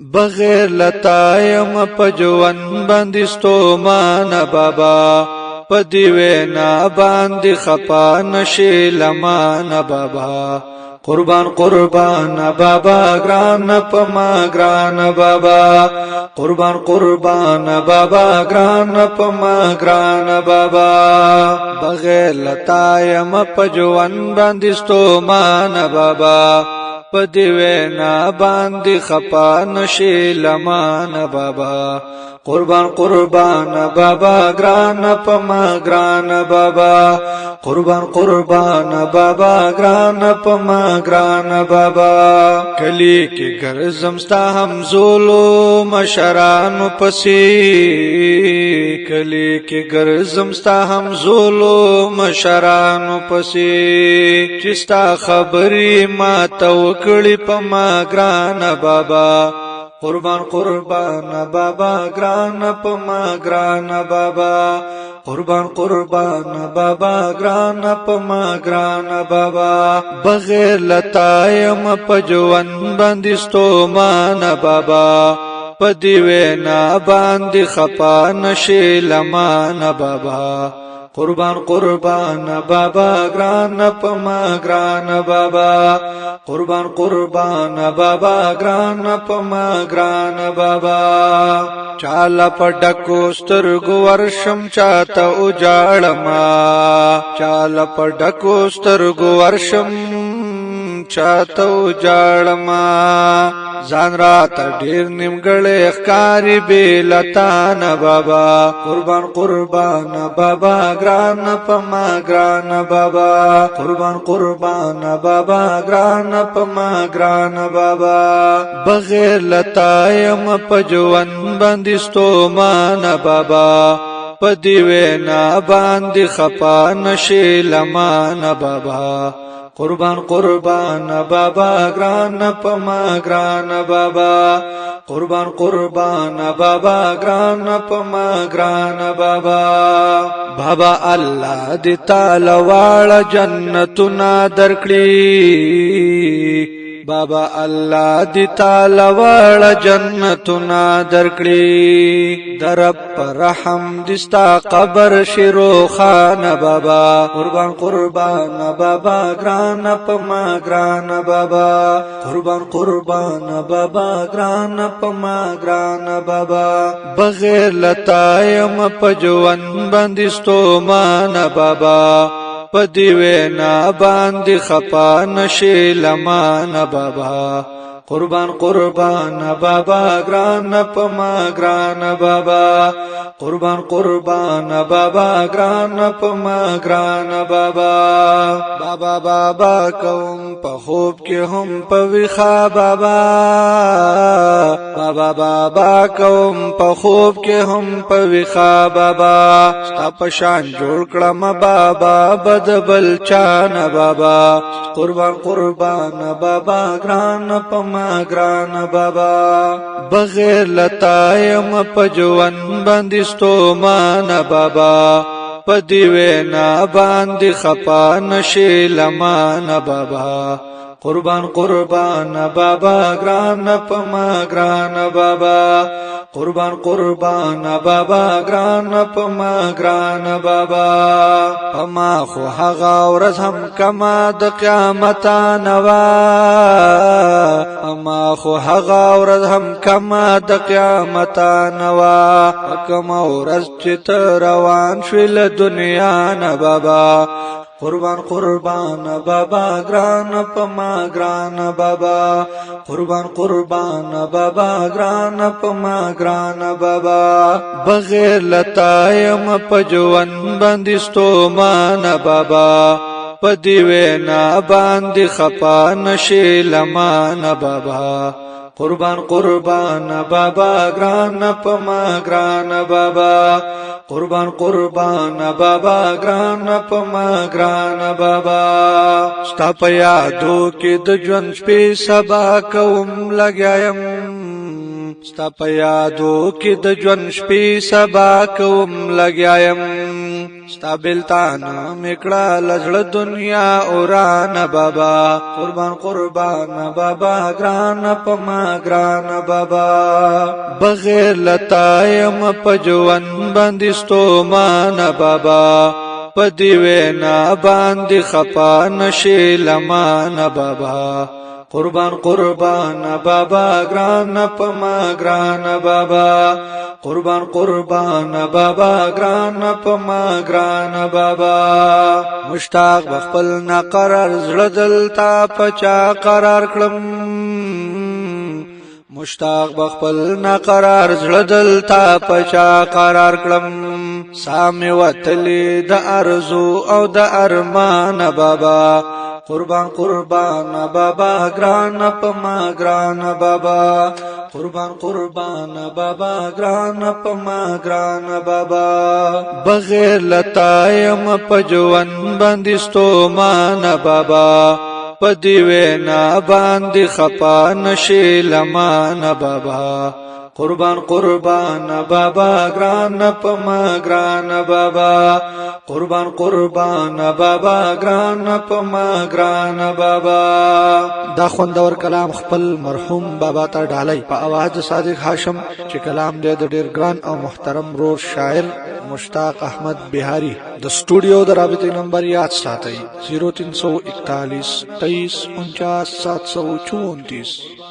بغیر لتایم پجوان بندستو مان بابا پدیوینا باندې خپا نشي لمان بابا قربان قربان بابا گران پما گران بابا قربان قربان بابا گران پما گران بابا بغیر لتایم پجوان بندستو مان بابا پدیوینا باندې خپا نشي لمان بابا قربان قربان بابا گران پما گران بابا قربان قربان بابا گران پما گران بابا کلی کې ګرځم ستا هم زولو مشرانو پسې کلی کې ګرځم ستا هم زولو مشرانو پسې چې ستا خبرې ما ته وکړې پما گران بابا قربان قربان بابا گران پما گران بابا قربان قربان بابا گران پما گران بابا بغیر لتایم پجوان بندستو مان بابا پدیوینا باندې خپا نشي لمان بابا قربان قربان بابا گران پما گران بابا قربان قربان بابا گران پما گران بابا چالا پډکو سترګو ورشم چاته اجاړما چالا پډکو سترګو ورشم چاته اجاړما ځان رات ډیر نیمګړې ښکاری بیلتان بابا قربان قربان بابا گران پما گران بابا قربان قربان بابا گران پما گران بابا بغیر لتایم پجوان بندستو مان بابا پدیوینا باندې خپا نشي لمان بابا قربان قربان بابا گران پما گران بابا قربان قربان بابا گران پما گران بابا بابا الله دې تعالی واړه جنتنا درکړي بابا الله دې تعالی واړه جنتنا درکړي درب پر رحم دستا قبر شیرو خان بابا قربان قربان بابا گران پما گران بابا قربان قربان بابا گران پما گران بابا بغیر لتایم پجوان بندستو مان بابا پدیوینا باندې خپا نشي لمان بابا قربان قربان بابا گران پما گران بابا قربان قربان بابا گران پما گران بابا بابا بابا کوم په خوب کې هم په ویخا بابا بابا بابا کوم په خوب کې هم په ویخا بابا ستا په شان جوړ کړم بابا بدبل چان بابا قربان قربان بابا گران پما گران بابا بغیر لتایم پجوان بندستو مان بابا پدیوینا باندې خپا نشي لمان بابا قربان قربان بابا گران پما گران بابا قربان قربان بابا گران پما گران بابا پما خو هغه ورځ هم کما د قیامت نوا پما خو هغه ورځ هم کما د قیامت نوا کما ورځ چې روان شول دنیا نه بابا قربان قربان بابا گران پما گران بابا قربان قربان بابا گران پما گران بابا بغیر لتایم پجوان بندستو مان بابا پدیوینا باندې خپا نشي لمان بابا قربان قربان بابا گران پما گران بابا قربان قربان بابا گران پما گران بابا ستا په یادو کې د ژوند شپې سبا کوم لګایم ستا په یادو کې د ژوند شپې سبا کوم لګیایم ستا بلتان میکړه لزړه دنیا اوران بابا قربان بابا ګران پما ګران بابا بغیر لتایم په ژوند باندې ستومان بابا پدی وینا باندې خپا نشي لمان بابا قربان بابا ګران پما ګران بابا قربان بابا ګران پما ګران بابا مشتاق بخپل ناقرار زړه دلتا پچا قرار کړم مشتاق بخپل ناقرار زړه دلتا پچا قرار کړم سامي وتلی د ارزو او د ارمان بابا قربان بابا ګران پما ګران بابا قربان بابا ګران پما ګران بابا بغیر لتایم په ژوند باندې ستومان بابا پدی وینا باندې خپا نشي لمان بابا قربان بابا ګران پما ګران بابا قربان بابا ګران پما ګران بابا دا خوندور کلام خپل مرحوم بابا ته ډالۍ په आवाज صادق هاشم چې کلام دې د ډیر ګران او محترم رور شاعر مشتاق احمد بهاری د سټوډیو د رابطې نمبر یاد ساتئ 0341 23 49 734